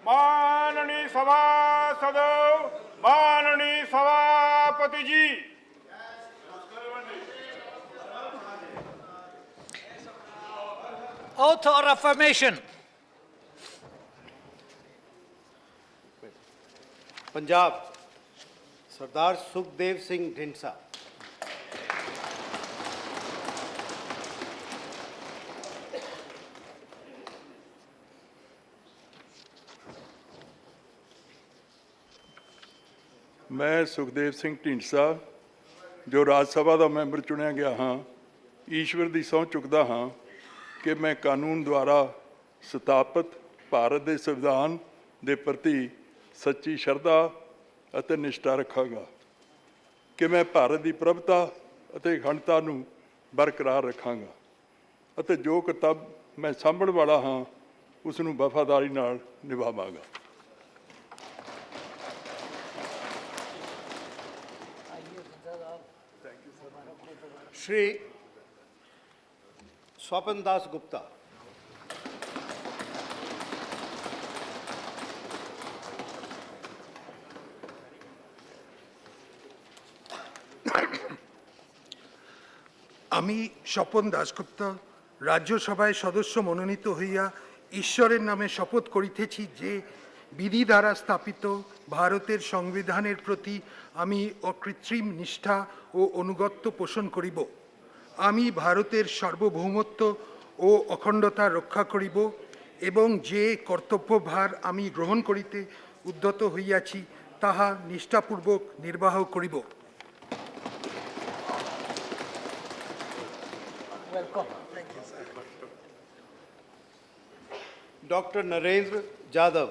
माननीय सभासद, माननीय सभापति जी। Oath or affirmation. पंजाब सरदार सुखदेव सिंह ढींडसा। मैं सुखदेव सिंह ढींडसा जो राज सभा का मैंबर चुनिया गया हाँ, ईश्वर की सਹੁੰ चुकता हाँ कि मैं कानून द्वारा स्थापित भारत के संविधान के प्रति सच्ची श्रद्धा और निष्ठा रखांगा कि मैं भारत की प्रभुता और अखंडता नूं बरकरार रखांगा और जो करतब मैं सांभण वाला हाँ उसनूं वफादारी नाल निभावांगा। श्री स्वपन दास गुप्ता। আমি স্বপন দাশগুপ্ত রাজ্যসভায় সদস্য মনোনীত হইয়া ঈশ্বরের নামে শপথ করিতেছি যে বিধি দ্বারা স্থাপিত ভারতের সংবিধানের প্রতি আমি অকৃত্রিম নিষ্ঠা ও অনুগত্য পোষণ করিব। আমি ভারতের সার্বভৌমত্ব ও অখণ্ডতা রক্ষা করিব এবং যে কর্তব্যভার আমি গ্রহণ করিতে উদ্যত হইয়াছি তাহা নিষ্ঠাপূর্বক নির্বাহ করিব। Welcome. Doctor Narendra Jadhav.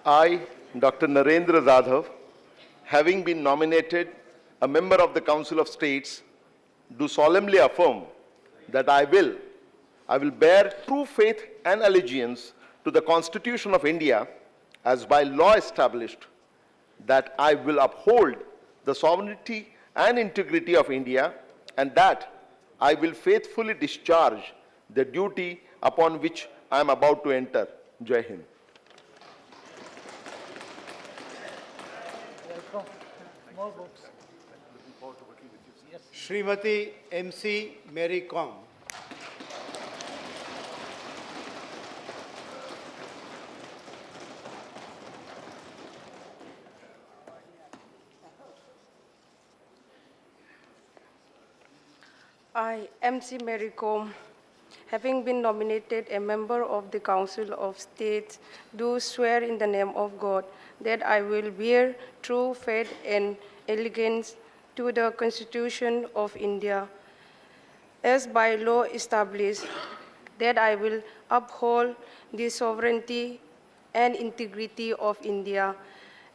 I, Dr. Narendra Jadhav, having been nominated a member of the Council of States, do solemnly affirm that I will bear true faith and allegiance to the Constitution of India as by law established, that I will uphold the sovereignty and integrity of India, and that I will faithfully discharge the duty upon which I am about to enter. Jai Hind. Welcome. More books. Shrimati MC मेरी com. I, MC Mary Kom, having been nominated a member of the Council of States, do swear in the name of God that I will bear true faith and allegiance to the Constitution of India, as by law established, that I will uphold the sovereignty and integrity of India,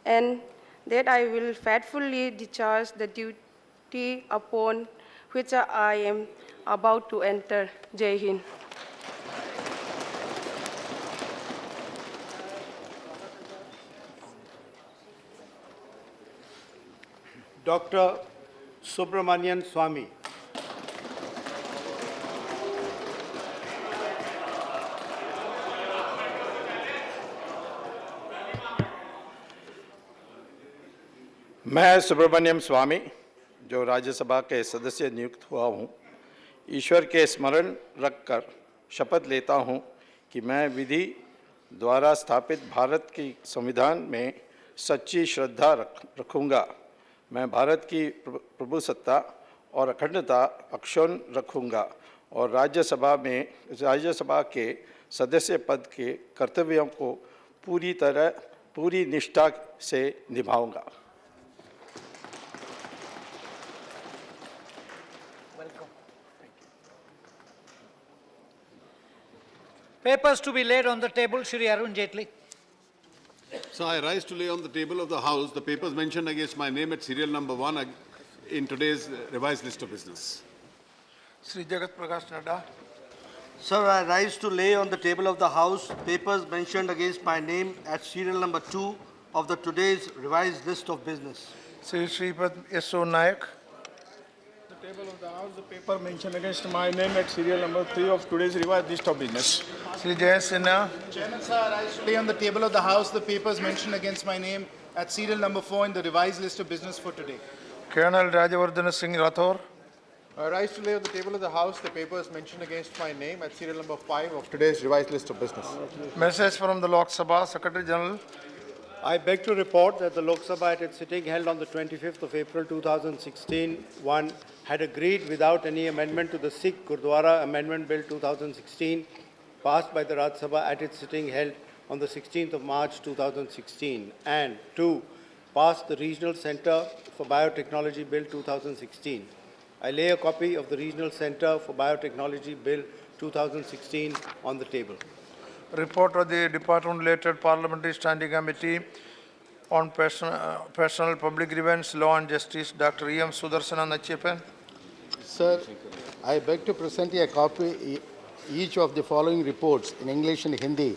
and that I will faithfully discharge the duty upon which I am about to enter. Jai Hind. Doctor Subramanian Swamy. मैं सुब्रमण्यम स्वामी जो राज्यसभा के सदस्य नियुक्त हुआ हूँ, ईश्वर के स्मरण रखकर शपथ लेता हूँ कि मैं विधि द्वारा स्थापित भारत की संविधान में सच्ची श्रद्धा रखूँगा। मैं भारत की प्रभुसत्ता और अखंडता अक्षुण्ण रखूँगा और राज्यसभा के सदस्य पद के कर्तव्यों को पूरी निष्ठा से निभाऊँगा। Papers to be laid on the table, Shri Arun Jaitley. So I rise to lay on the table of the House the papers mentioned against my name at serial number 1 in today's revised list of business. Sri Jagat Prakash Nadda. Sir, I rise to lay on the table of the House papers mentioned against my name at serial number 2 of the today's revised list of business. Sri Shripad Yeso Nayak. The table of the House, the paper mentioned against my name at serial number 3 of today's revised list of business. Sri Jay Sinha. Chairman, sir, I rise to lay on the table of the House the papers mentioned against my name at serial number 4 in the revised list of business for today. Colonel Rajavardhan Singh Rathore. I rise to lay on the table of the House the papers mentioned against my name at serial number 5 of today's revised list of business. Message from the Lok Sabha Secretary General. I beg to report that the Lok Sabha at its sitting held on the 25th of April 2016 had agreed without any amendment to the Sikh Gurdwara Amendment Bill 2016 passed by the Rajya Sabha at its sitting held on the 16th of March 2016 and 2. Pass the Regional Centre for Biotechnology Bill 2016. I lay a copy of the Regional Centre for Biotechnology Bill 2016 on the table. Report of the Department-related Parliamentary Standing Committee on Personal Public Grievance, Law and Justice, Dr. E.M. Sudarsana Nachiappan. Sir, I beg to present a copy each of the following reports in English and Hindi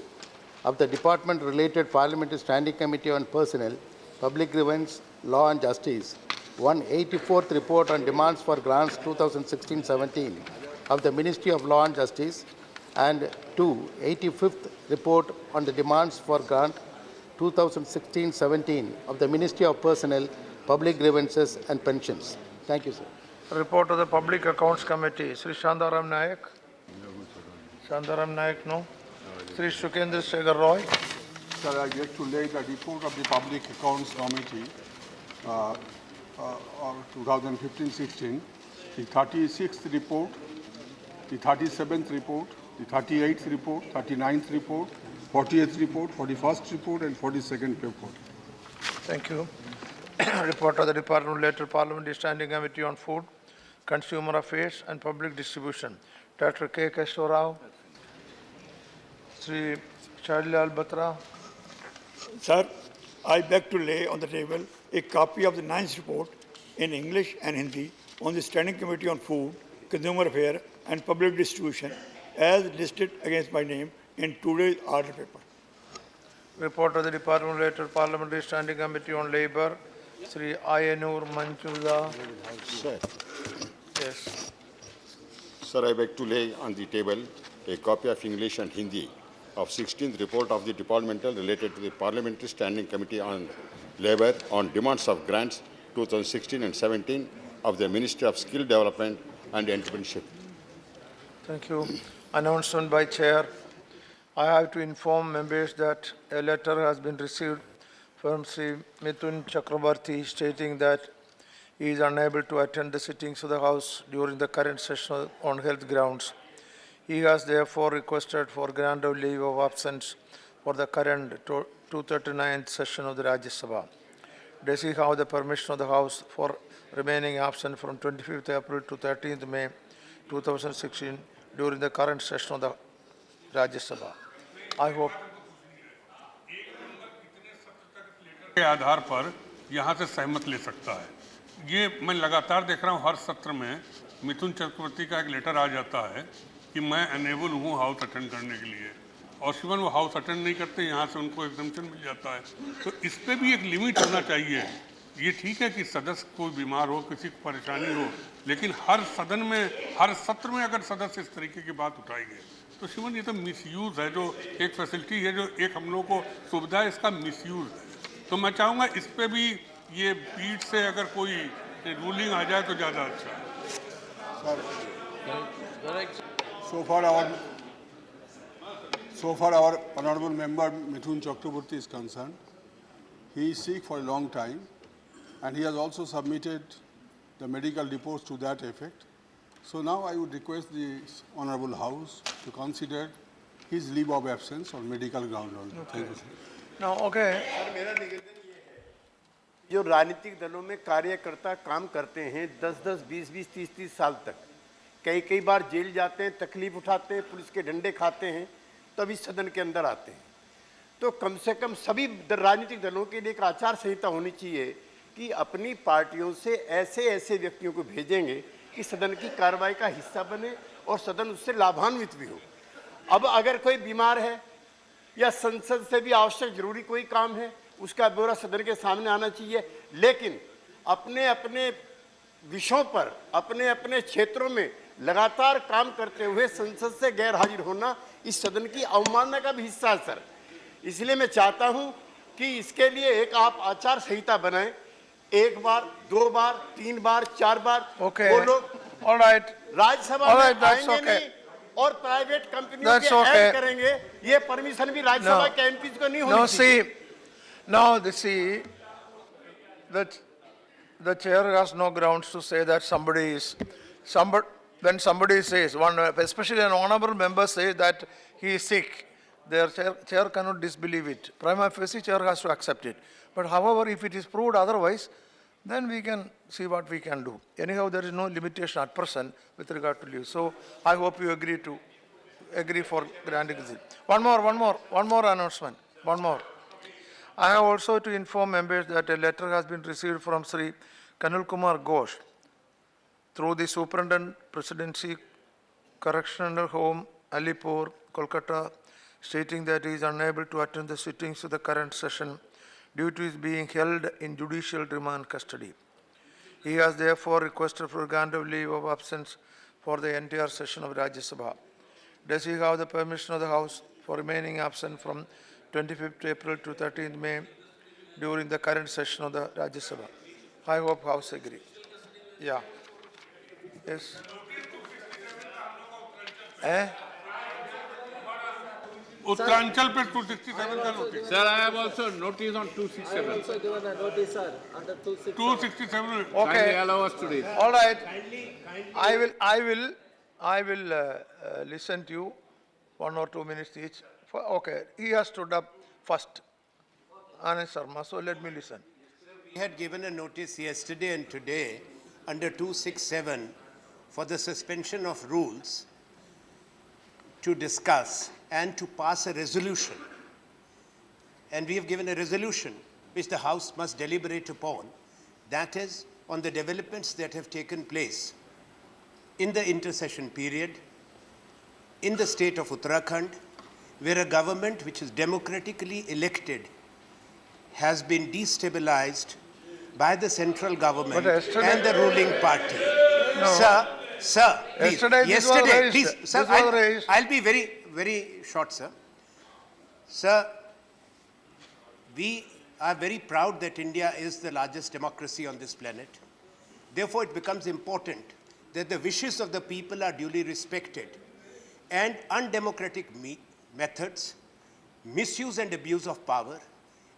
of the Department-related Parliamentary Standing Committee on Personnel, Public Grievance, Law and Justice. 184th report on demands for grants 2016-17 of the Ministry of Law and Justice, and 85th report on the demands for grant 2016-17 of the Ministry of Personnel, Public Grievances and Pensions. Thank you, sir. Report of the Public Accounts Committee. Sri Shandaram Nayak. Shandaram Nayak, no. Sri Shukendra Shekhar Roy. Sir, I beg to lay the report of the Public Accounts Committee of 2015-16, the 36th report, the 37th report, the 38th report, 39th report, 40th report, 41st report, and 42nd report. Thank you. Report of the Department-related Parliamentary Standing Committee on Food, Consumer Affairs and Public Distribution. Dr. K. Keshwar Rao. Sri Sharilal Batra. Sir, I beg to lay on the table a copy of the 9th report in English and Hindi on the Standing Committee on Food, Consumer Affairs and Public Distribution as listed against my name in today's order paper. Report of the Department-related Parliamentary Standing Committee on Labour, Sri Ayanur Manchuda. Sir. Yes. Sir, I beg to lay on the table a copy of English and Hindi of 16th report of the departmental related to the Parliamentary Standing Committee on Labour on demands of grants 2016 and 17 of the Ministry of Skill Development and Entrepreneurship. Thank you. Announcement by Chair. I have to inform members that a letter has been received from Sri Mithun Chakrabarti stating that he is unable to attend the sittings of the House during the current session on health grounds. He has therefore requested for grant of leave of absence for the current 239th session of the Rajya Sabha. Does he have the permission of the House for remaining absent from 25th April to 13th May 2016 during the current session of the Rajya Sabha? I hope. के आधार पर यहाँ से सहमत ले सकता है। ये मैं लगातार देख रहा हूँ हर सत्र में मिथुन चक्रवर्ती का एक लेटर आ जाता है कि मैं अनेबल हूँ हाउस अटेंड करने के लिए, और शिवन वो हाउस अटेंड नहीं करते, यहाँ से उनको एग्जम्पशन मिल जाता है। तो इस पर भी एक लिमिट होना चाहिए। ये ठीक है कि सदस्य कोई बीमार हो, किसी को परेशानी हो, लेकिन हर सदन में, हर सत्र में अगर सदस्य इस तरीके की बात उठाएंगे तो शिवन ये तो मिसयूज है। जो एक फैसिलिटी है, जो एक हम लोग को सुविधा है, इसका मिसयूज है। तो मैं चाहूँगा इस पे भी ये पीठ से अगर कोई रूलिंग आ जाए तो ज़्यादा अच्छा है। So far our honorable member Mithun Chakraborty is concerned, he is sick for a long time and he has also submitted the medical reports to that effect. So now I would request the honorable House to consider his leave of absence on medical ground only. Okay. Thank you, sir. Now, okay. मेरा निवेदन ये है, जो राजनीतिक दलों में कार्यकर्ता काम करते हैं 10-10, 20-20, 30-30 साल तक, कई बार जेल जाते हैं, तकलीफ उठाते हैं, पुलिस के डंडे खाते हैं, तभी सदन के अंदर आते हैं। तो कम से कम सभी राजनीतिक दलों के लिए एक आचार संहिता होनी चाहिए कि अपनी पार्टियों से ऐसे व्यक्तियों को भेजेंगे कि सदन की कार्रवाई का हिस्सा बने और सदन उससे लाभान्वित भी हो। अब अगर कोई बीमार है या संसद से भी आवश्यक जरूरी कोई काम है, उसका ब्यौरा सदन के सामने आना चाहिए। लेकिन अपने अपने विषयों पर, अपने अपने क्षेत्रों में लगातार काम करते हुए संसद से गैर हाजिर होना इस सदन की अवमानना का भी हिस्सा है सर। इसलिए मैं चाहता हूं कि इसके लिए एक आप आचार संहिता बनाएं, 1 बार, 2 बार, 3 बार, 4 बार। Okay. वो लोग All right. राज्यसभा All में right, that's आएंगे okay. नहीं और प्राइवेट कंपनियों That's के okay. ऐड करेंगे। ये परमिशन भी राज्यसभा के एमपीज को नहीं No, होनी चाहिए। see, now that the chair has no grounds to say that when somebody says, especially an honorable member says that he is sick, their chair cannot disbelieve it. Prima facie, chair has to accept it. But however, if it is proved otherwise, then we can see what we can do. Anyhow, there is no limitation at present with regard to leave. So I hope you agree for granting this. One more announcement. One more. I have also to inform members that a letter has been received from Sri Kanal Kumar Ghosh through the Superintendent Presidency Correctional Home, Alipur, Kolkata, stating that he is unable to attend the sittings of the current session due to his being held in judicial remand custody. He has therefore requested for grant of leave of absence for the entire session of Rajya Sabha. Does he have the permission of the House for remaining absent from 25th April to 13th May during the current session of the Rajya Sabha? I hope House agree. Yeah. Yes. Uttaranchal पे 267 का notice. Sir, I have also notice on 267. Also given a notice, sir, under 267. 267 Okay. Kindly allow us to read. All right. I will listen to you 1 or 2 minutes each. Okay. He has stood up first. Anand Sharma. So let me listen. We had given a notice yesterday and today under 267 for the suspension of rules to discuss and to pass a resolution. And we have given a resolution which the House must deliberate upon. That is on the developments that have taken place in the intercession period in the state of Uttarakhand, where a government which is democratically elected has been destabilized by the central government and the ruling party. Sir, please. Yesterday, please, sir, I'll be very, very short, sir. Sir, we are very proud that India is the largest democracy on this planet. Therefore, it becomes important that the wishes of the people are duly respected and undemocratic methods, misuse and abuse of power,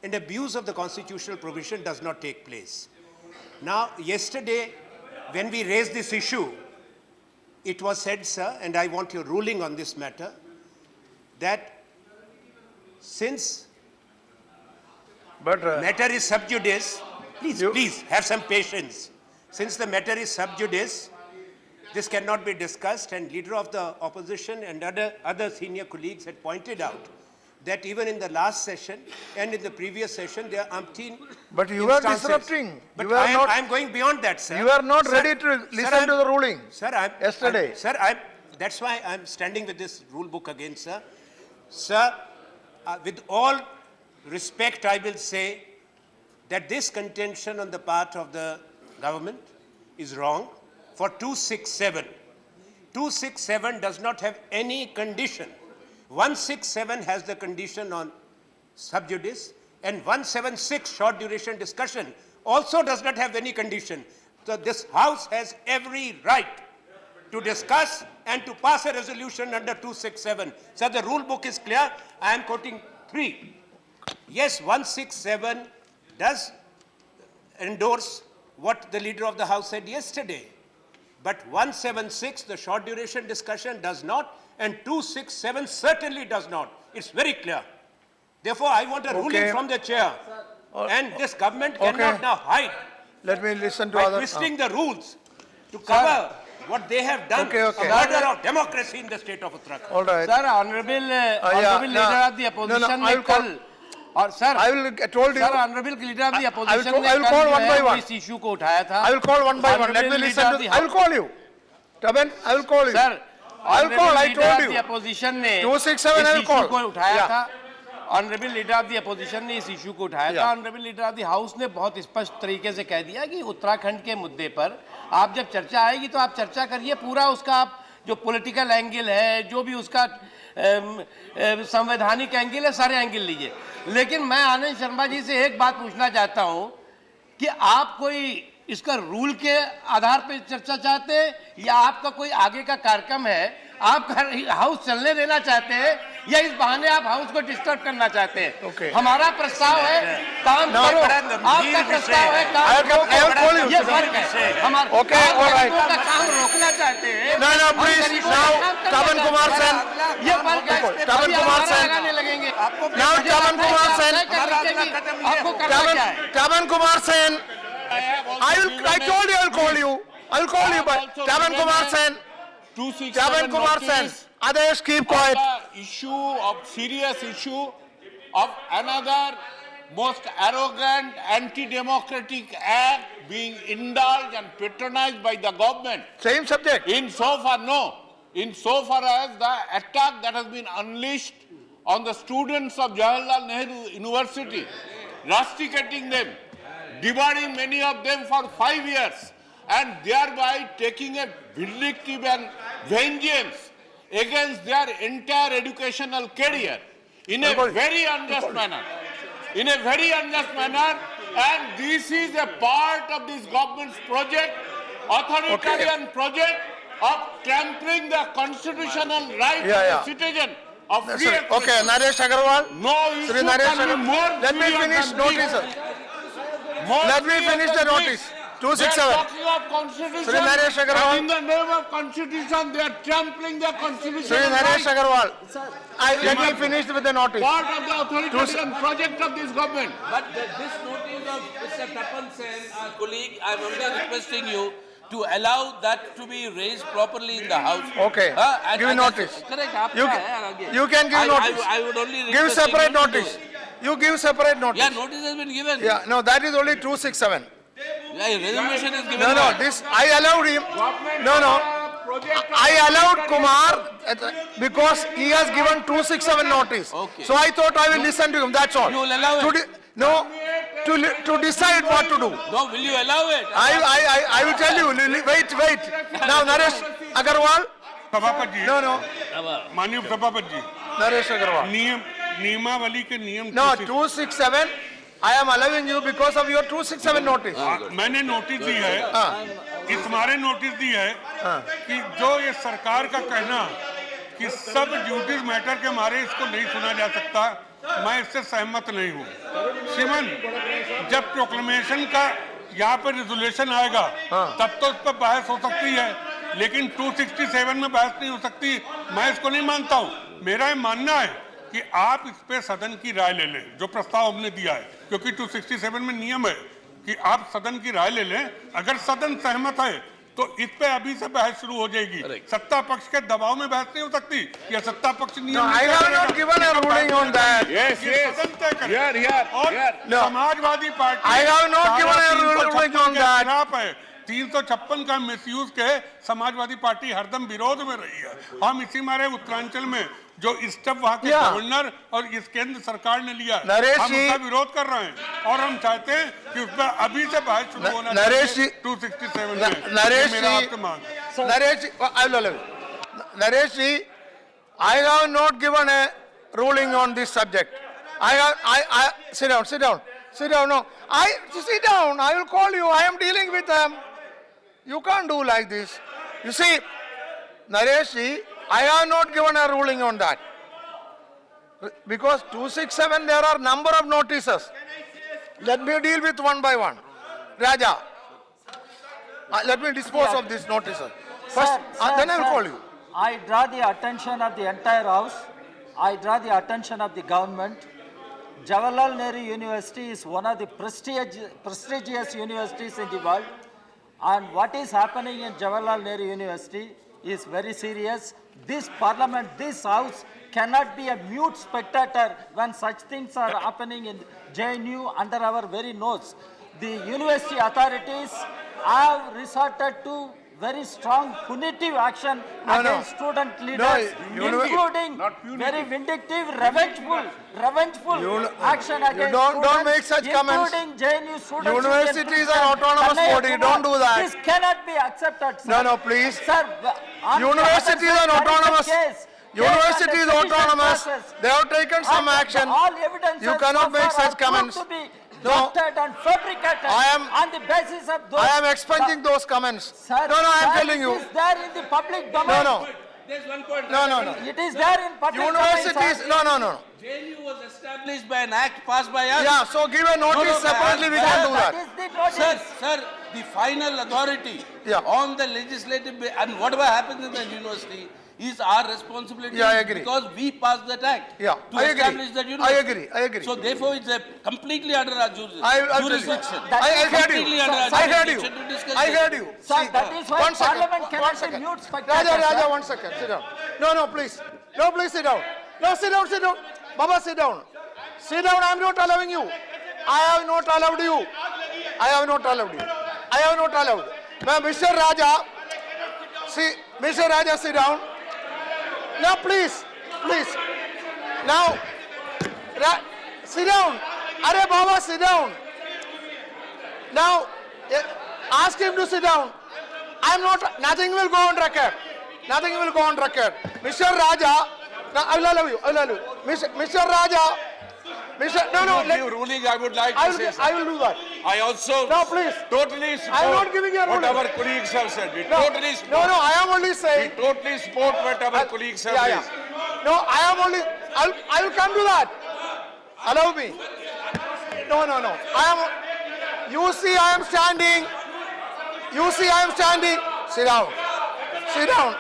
and abuse of the constitutional provision does not take place. Now, yesterday, when we raised this issue, it was said, sir, and I want your ruling on this matter, that since matter is sub judice, please have some patience. Since the matter is sub judice, this cannot be discussed, and leader of the opposition and other senior colleagues had pointed out that even in the last session and in the previous session, there are umpteen But you are disrupting. But You are not. I am going beyond that, sir. You are not Sir, ready to listen to the ruling. Sir, Yesterday. That's why I'm standing with this rule book again, sir. Sir, with all respect, I will say that this contention on the part of the government is wrong for 267. 267 does not have any condition. 167 has the condition on sub judice, and 176 short duration discussion also does not have any condition. So this House has every right to discuss and to pass a resolution under 267. So the rule book is clear. I am quoting 3. Yes, 167 does endorse what the leader of the House said yesterday. But 176, the short duration discussion, does not, and 267 certainly does not. It's very clear. Therefore, I want a ruling from the chair. And this government cannot now hide. Let me listen to by other. twisting the rules to cover what they have done, a murder of democracy in the state of Uttarakhand. All right. Sir, honorable leader of the opposition I will call. sir, I will told you. Sir, honorable leader of the opposition I will call one by one. इस issue को उठाया था. I will call one by one. Let me listen to. I will call you. Taban, I will call you. Sir, I will call. I told you. the opposition ने 267 I will call. को उठाया था. Honourable leader of the opposition ने इस issue को उठाया था। Honourable leader of the house ने बहुत स्पष्ट तरीके से कह दिया कि उत्तराखंड के मुद्दे पर आप जब चर्चा आएगी तो आप चर्चा करिए, पूरा उसका आप जो पॉलिटिकल एंगल है, जो भी उसका संवैधानिक एंगल है, सारे एंगल लीजिए। लेकिन मैं आनंद शर्मा जी से एक बात पूछना चाहता हूं कि आप कोई इसका रूल के आधार पर चर्चा चाहते हैं या आपका कोई आगे का कार्यक्रम है? आप हाउस चलने देना चाहते हैं या इस बहाने आप हाउस को डिस्टर्ब करना चाहते हैं? हमारा प्रस्ताव है काम करो, आपका प्रस्ताव है काम करो, ये फर्क है। हमारा का काम रोकना चाहते हैं, Tapan Kumar Sen, ये फर्क है। Tapan Kumar Sen, लगाने लगेंगे now Tapan Kumar Sen, आपको करना क्या है? Tapan Kumar Sen, I told you I'll call you, but Tapan Kumar Sen, Tapan Kumar Sen, others keep quiet. Serious issue of another most arrogant anti-democratic act being indulged and patronized by the government. Same subject. Insofar as the attack that has been unleashed on the students of Jawaharlal Nehru University, rusticating them, debarring many of them for 5 years, and thereby taking a vindictive and vengeance against their entire educational career in a very unjust manner. And this is a part of this government's project, authoritarian project of trampling the constitutional rights of the citizen of free expression. Okay, Naresh Agarwal. No issue Sri Naresh can be Agarwal. more Let me serious finish than notice. this. Let me finish the notice. They are 267. talking of constitution, Sri Naresh Agarwal. and in the name of constitution, they are trampling the constitution. Sri Naresh Agarwal. Let me finish with the notice. Part of the authoritarian project of this government. But this notice of Mr. Tapan Sen, our colleague, I am only requesting you to allow that to be raised properly in the House. Okay. And Give notice. Correct. You can give notice. I would only Give request separate you to do notice. it. You give separate notice. Yeah, notice has been given. Yeah, no, that is only 267. Yeah, resolution is given. No, this, I allowed him. No. I allowed Kumar because he has given 267 notice. Okay. So I thought I will listen to him, that's all. You will allow it? To decide what to do. No, will you allow it? I will tell you. Wait. Now, Naresh Agarwal. सभापति जी, No. माननीय सभापति जी, Naresh Agarwal. नियमावली के नियम No, 267. I am allowing you because of your 267 notice. मैंने notice दी है, इस मारे नोटिस दी है कि जो ये सरकार का कहना कि सब ड्यूटीज मैटर के मारे इसको नहीं सुना जा सकता, मैं इससे सहमत नहीं हूँ। श्रीमान, जब प्रोक्लेमेशन का यहाँ पर रेजोल्यूशन आएगा तब तो इस पर बहस हो सकती है, लेकिन 267 में बहस नहीं हो सकती। मैं इसको नहीं मानता हूँ। मेरा ये मानना है कि आप इस पे सदन की राय ले लें, जो प्रस्ताव हमने दिया है, क्योंकि 267 में नियम है कि आप सदन की राय ले लें। अगर सदन सहमत है तो इस पे अभी से बहस शुरू हो जाएगी। सत्ता पक्ष के दबाव में बहस नहीं हो सकती, या सत्ता पक्ष नियम No, I have not given a ruling on that. Yes. सदन तय करे। और Samajwadi party I have not given a ruling on that. खिलाफ है। 356 का मिसयूज के समाजवादी पार्टी हरदम विरोध में रही है। हम इसी मारे उत्तरांचल में जो स्टेप वहाँ के गवर्नर और इस केंद्र सरकार ने लिया, हम उसका विरोध कर रहे हैं और हम चाहते हैं कि उस पर अभी से बहस शुरू होना चाहिए 267 में। Naresh ji, I have not given a ruling on this subject. Sit down. No, sit down. I will call you. I am dealing with them. You can't do like this. You see, Naresh ji, I have not given a ruling on that. Because 267, there are number of notices. Let me deal with one by one. Raja, let me dispose of these notices. First, then I will call you. I draw the attention of the entire House. I draw the attention of the government. Jawaharlal Nehru University is one of the prestigious universities in the world. And what is happening in Jawaharlal Nehru University is very serious. This parliament, this house cannot be a mute spectator when such things are happening in JNU under our very nose. The university authorities have resorted to very strong punitive action No, no. against student leaders, including very vindictive, revengeful action against don't students, make such comments. including JNU students. Universities are autonomous body. Don't do that. This cannot be accepted, sir. No, no, please. Sir, on the Universities other side, are there is a autonomous. case. University is Case under autonomous. sedition process. They have taken some And action. all evidences You cannot so make far such are comments. proved to be No. doctored and fabricated I am- on the basis of those. I am expunging those comments. Sir, No, no, I am sir, telling you. It is there in the public No, domain. no. There's one point. No, no, no. It is there in public Universities, domain, sir. no, no, no. JNU was established by an act passed by us. Yeah, so give a notice separately, we can do that. That is the notice. Sir, the final authority Yeah. on the legislative and whatever happens in the university is our responsibility. Yeah, I agree. Because we passed that act. Yeah, to I agree. establish that I university. agree. So therefore, it's completely under our I'll tell you. jurisdiction. I heard Completely you. under our I heard you. jurisdiction to discuss I this. heard you. Sir, See, that is why one second, Parliament one cannot be second. mute spectators. Raja, sir. 1 second. Sit down. No, please. No, please sit down. No, sit down. Baba, sit down. Sit down. I am not allowing you. I have not allowed you. I have not allowed you. I have not allowed. Now, Mr. Raja, see, Mr. Raja, sit down. Now, please. Now, sit down. Arey Baba, sit down. Now, ask him to sit down. I am not, nothing will go on record. Nothing will go on record. Mr. Raja, now I will allow you. Mr. Raja, no, Give ruling, I would like to say I will do that. I also No, please. totally support I am not giving you a ruling. what our colleagues have said. We No, totally support. no, I am only saying. We totally support what our colleagues have raised. No, I am only, I will come to that. Allow me. No. You see I am standing. Sit down.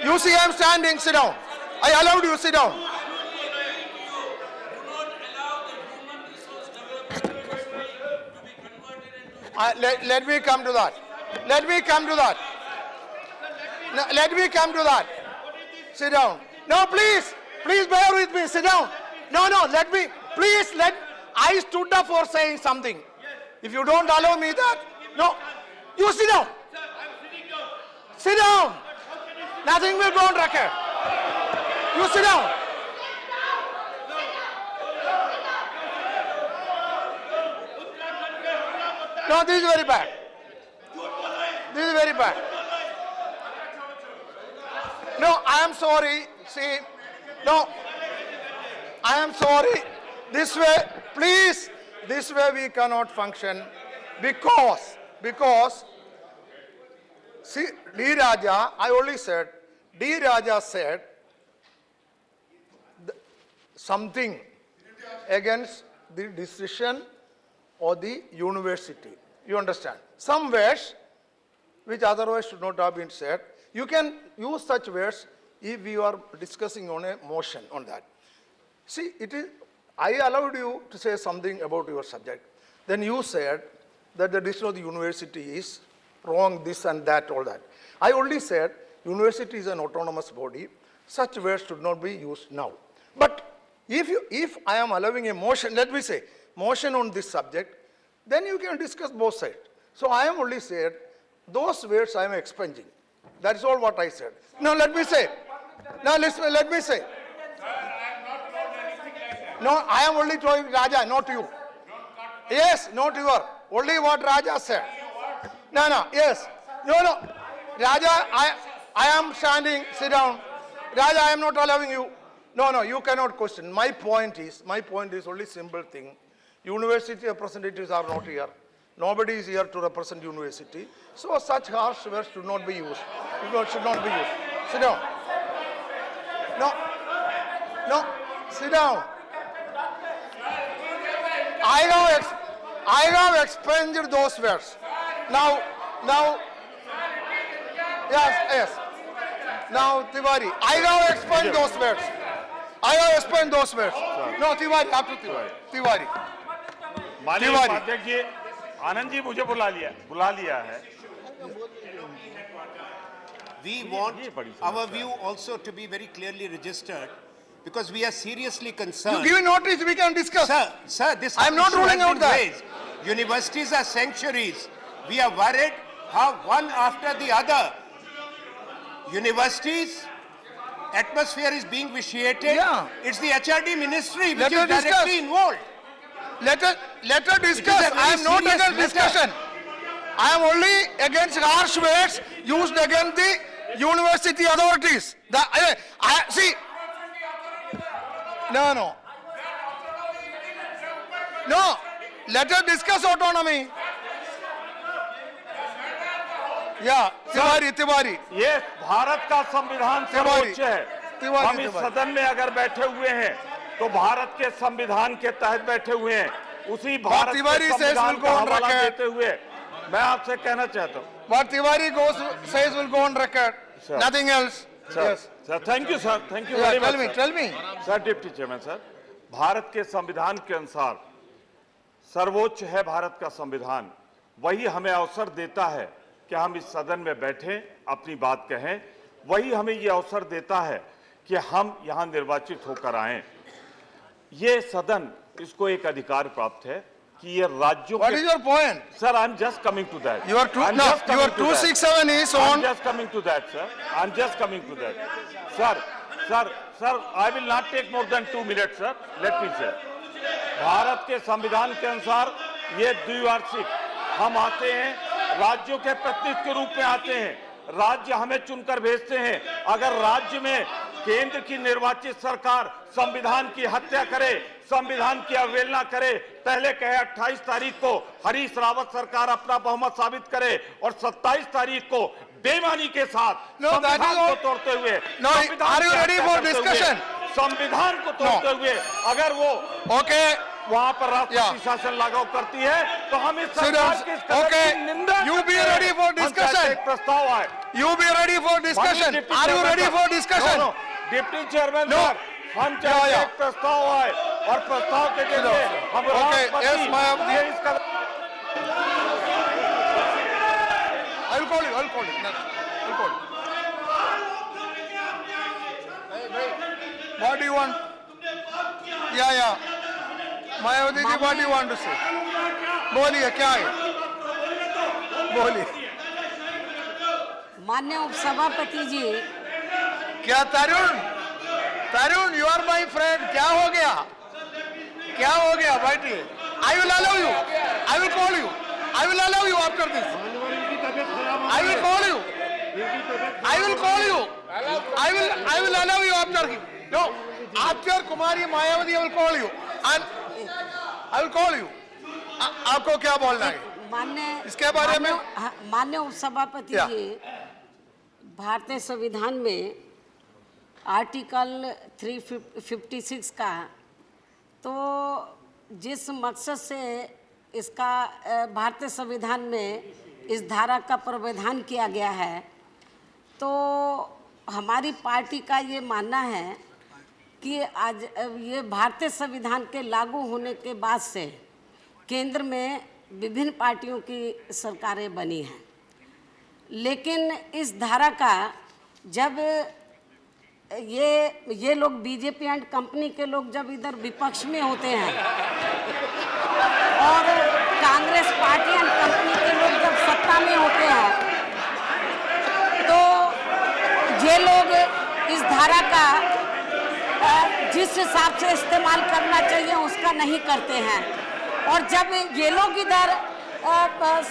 You see I am standing, sit down. I allowed you, sit down. Let me come to that. Let me come to that. Sit down. No, please bear with me. Sit down. No, I stood up for saying something. If you don't allow me that, no, you sit down. Sit down. Nothing will go on record. You sit down. No, this is very bad. No, I am sorry. See, no, I am sorry. This way, please, this way we cannot function because, see, D. Raja, I only said, D. Raja said something against the decision of the university. You understand? Some words which otherwise should not have been said. You can use such words if you are discussing on a motion on that. See, I allowed you to say something about your subject. Then you said that the decision of the university is wrong, this and that, all that. I only said university is an autonomous body. Such words should not be used now. But if I am allowing a motion, let me say, motion on this subject, then you can discuss both sides. So I am only said, those words I am expunging. That is all what I said. Now let me say. Let me say. No, I am only telling Raja, not you. Yes, not you. Only what Raja said. No, yes. No. Raja, I am standing, sit down. Raja, I am not allowing you. No, you cannot question. My point is only simple thing. University representatives are not here. Nobody is here to represent university. So such harsh words should not be used. Should not be used. Sit down. No, sit down. I have expunged those words. Now, yes. Now, Tiwari, I have expunged those words. No, Tiwari, after Tiwari. माननीय उपाध्यक्ष जी, आनंद जी मुझे बुला लिया है. We want our view also to be very clearly registered because we are seriously concerned. You give notice, we can discuss. Sir, this I am not issue ruling has out been that. raised. Universities are sanctuaries. We are worried how one after the other universities, atmosphere is being vitiated. Yeah. It's the HRD ministry which Let is us discuss. directly involved. Let us discuss. It is a very I am not serious against matter. discussion. I am only against harsh words used against the university authorities. See. No. Let us discuss autonomy. Yeah, Tiwari. ये भारत का संविधान सर्वोच्च है। हम इस सदन में अगर बैठे हुए हैं तो भारत के संविधान के तहत बैठे हुए हैं। उसी भारत के संविधान का हवाला देते हुए मैं आपसे कहना चाहता हूँ। What Tiwari says will go on record. Sir. Nothing else. Yes. Sir, thank you, sir. Thank you Yeah, very much. tell me. Sir, deputy chairman sir, Bharat के संविधान के अनुसार सर्वोच्च है भारत का संविधान। वही हमें अवसर देता है कि हम इस सदन में बैठें, अपनी बात कहें। वही हमें ये अवसर देता है कि हम यहाँ निर्वाचित होकर आएं। ये सदन, इसको एक अधिकार प्राप्त है कि ये राज्यों What is your point? Sir, I'm just coming to that. Your 267 is on. I'm just coming to that, sir. I'm just coming to that. Sir, I will not take more than 2 minutes, sir. Let me say. Bharat के संविधान के अनुसार ये द्विवार्षिक हम आते हैं, राज्यों के प्रतिनिधि के रूप में आते हैं। राज्य हमें चुनकर भेजते हैं। अगर राज्य में केंद्र की निर्वाचित सरकार संविधान की हत्या करे, संविधान की अवहेलना करे, पहले कहे 28 तारीख को हरीश रावत सरकार अपना बहुमत साबित करे और 27 तारीख को बेईमानी के साथ संविधान को तोड़ते हुए संविधान को तोड़ते हुए अगर वो वहां पर राष्ट्रपति शासन लागू करती है तो हम इस सरकार की निंदा एक प्रस्ताव आए। You be ready for discussion. Are you ready for discussion? Deputy chairman sir, हम चाहते हैं एक प्रस्ताव आए और प्रस्ताव के जरिए हम राष्ट्रपति इसका I'll call you. What do you want? Yeah. Mayawati ji, what do you want to say? बोलिए, क्या है? बोलिए। माननीय उपसभापति जी, क्या तरुण, you are my friend, क्या हो गया? बैठिए। I will allow you. I will call you. I will allow you after this. I will call you. I will allow you after. No, after Kumari Mayawati, I will call you. And I will call you. आपको क्या बोलना है? इसके बारे में? माननीय उपसभापति जी, भारतीय संविधान में आर्टिकल 356 का तो जिस मकसद से इसका भारतीय संविधान में इस धारा का प्रावधान किया गया है, तो हमारी पार्टी का ये मानना है कि आज ये भारतीय संविधान के लागू होने के बाद से केंद्र में विभिन्न पार्टियों की सरकारें बनी हैं, लेकिन इस धारा का जब ये लोग बीजेपी एंड कंपनी के लोग जब इधर विपक्ष में होते हैं और कांग्रेस पार्टी एंड कंपनी के लोग जब सत्ता में होते हैं, तो ये लोग इस धारा का जिस हिसाब से इस्तेमाल करना चाहिए उसका नहीं करते हैं। और जब ये लोग इधर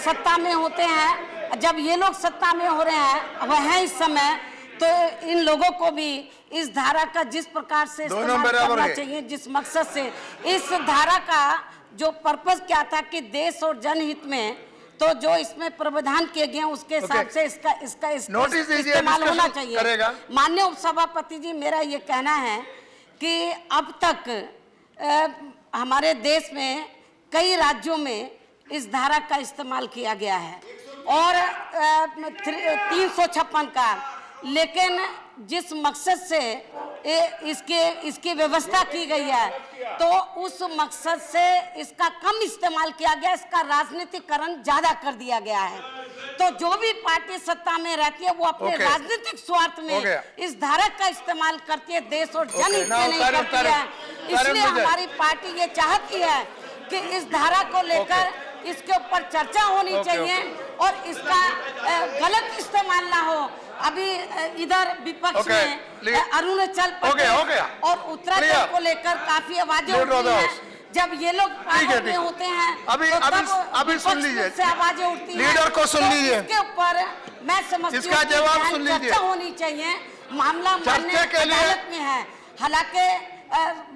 सत्ता में होते हैं, जब ये लोग सत्ता में हो रहे हैं वह है इस समय, तो इन लोगों को भी इस धारा का जिस प्रकार से इस्तेमाल करना चाहिए, जिस मकसद से इस धारा का जो पर्पस क्या था कि देश और जनहित में तो जो इसमें प्रावधान किए गए उसके हिसाब से इसका इस्तेमाल होना चाहिए। माननीय उपसभापति जी, मेरा ये कहना है कि अब तक हमारे देश में कई राज्यों में इस धारा का इस्तेमाल किया गया है और 356 का, लेकिन जिस मकसद से इसकी व्यवस्था की गई है तो उस मकसद से इसका कम इस्तेमाल किया गया, इसका राजनीतिकरण ज्यादा कर दिया गया है। तो जो भी पार्टी सत्ता में रहती है वो अपने राजनीतिक स्वार्थ में इस धारा का इस्तेमाल करती है, देश और जनहित में नहीं करती है। इसलिए हमारी पार्टी ये चाहती है कि इस धारा को लेकर इसके ऊपर चर्चा होनी चाहिए और इसका गलत इस्तेमाल ना हो। अभी इधर विपक्ष में अरुणाचल प्रदेश और उत्तराखंड को लेकर काफी आवाजें उठती हैं। जब ये लोग पावर में होते हैं अभी सुन लीजिए, से आवाजें उठती हैं। लीडर को सुन लीजिए, इसके ऊपर मैं समझती हूँ इसका जवाब सुन लीजिए। चर्चा होनी चाहिए। मामला माननीय अदालत में है, हालांकि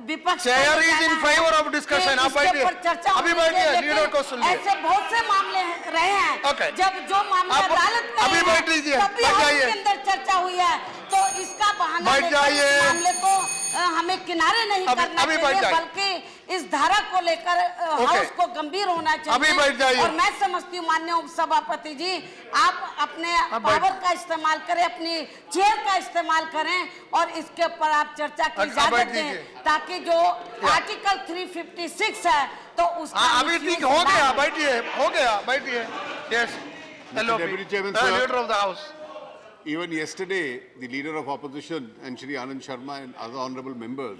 विपक्ष chair is in favour of discussion. आप बैठिए, अभी बैठिए, लीडर को सुन लीजिए। ऐसे बहुत से मामले रहे हैं जब जो मामला अदालत में अभी बैठ लीजिए, तब भी के अंदर चर्चा हुई है, तो इसका बहाना बैठ जाइए। मामले को हमें किनारे नहीं करना चाहिए, बल्कि इस धारा को लेकर हाउस को गंभीर होना चाहिए। अभी बैठ जाइए। और मैं समझती हूँ माननीय उपसभापति जी, आप अपने पावर का इस्तेमाल करें, अपनी चेयर का इस्तेमाल करें और इसके ऊपर आप चर्चा की इजाजत दें, ताकि जो आर्टिकल 356 है तो उसका अभी ठीक हो गया, बैठिए, हो गया, बैठिए। Yes, hello Deputy Chairman, sir. Leader of the house. Even yesterday, the leader of opposition and Shri Anand Sharma and other honorable members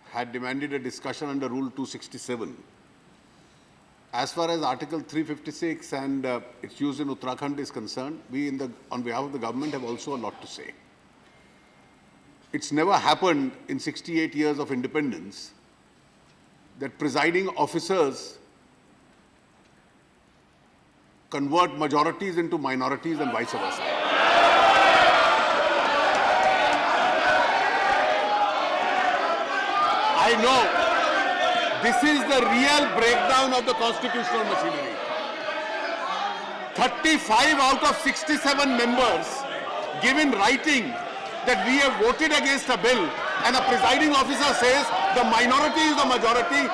had demanded a discussion under Rule 267. As far as Article 356 and its use in Uttarakhand is concerned, we on behalf of the government have also a lot to say. It's never happened in 68 years of independence that presiding officers convert majorities into minorities and vice versa. I know this is the real breakdown of the constitutional machinery. 35 out of 67 members give in writing that we have voted against a bill, and a presiding officer says the minority is the majority is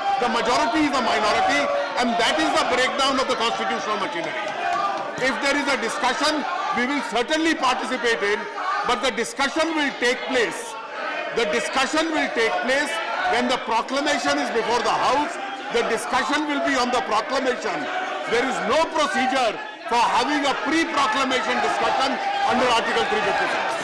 the minority, and that is the breakdown of the constitutional machinery. If there is a discussion, we will certainly participate in, but the discussion will take place. The discussion will take place when the proclamation is before the House. The discussion will be on the proclamation. There is no procedure for having a pre-proclamation discussion under Article 356.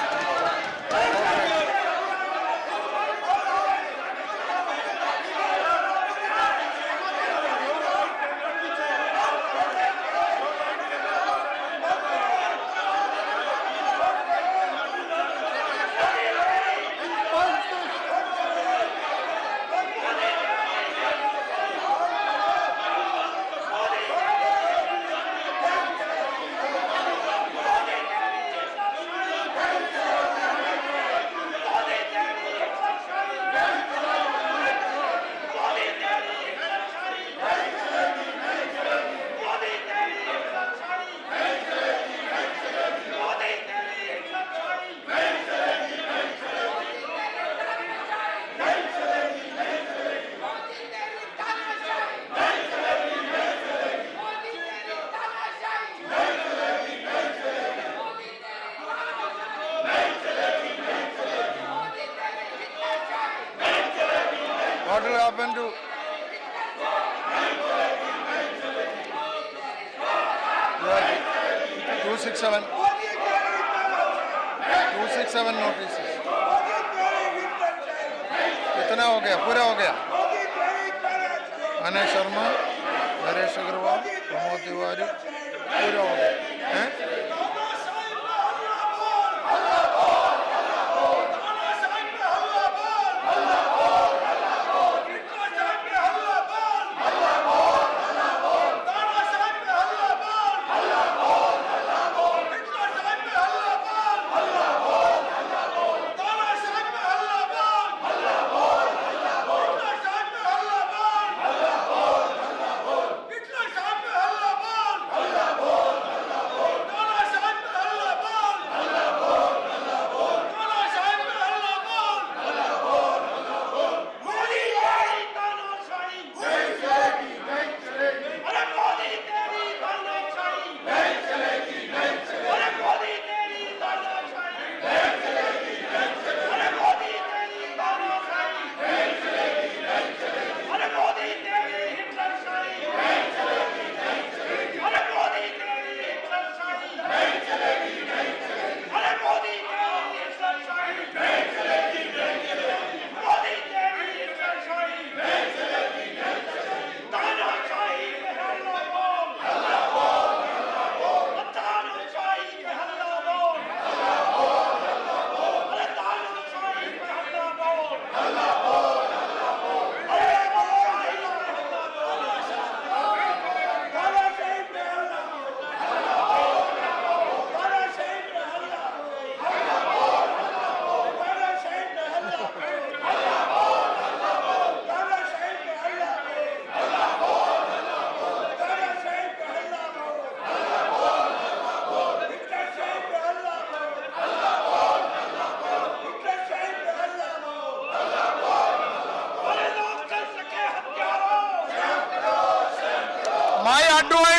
What will happen to 267 notices? कितना हो गया? पूरा हो गया? अनय शर्मा, नरेश अग्रवाल, प्रमोद तिवारी, पूरा हो गया? हैं?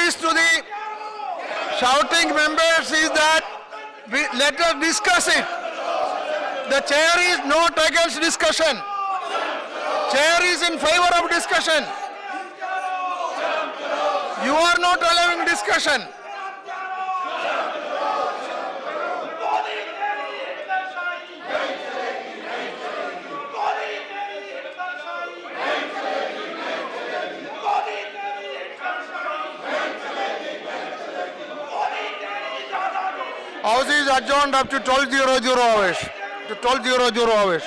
advice to the shouting members is that let us discuss it. The chair is not against discussion. Chair is in favor of discussion. You are not allowing discussion. House is adjourned up to 12:00 hours. To 12:00 hours.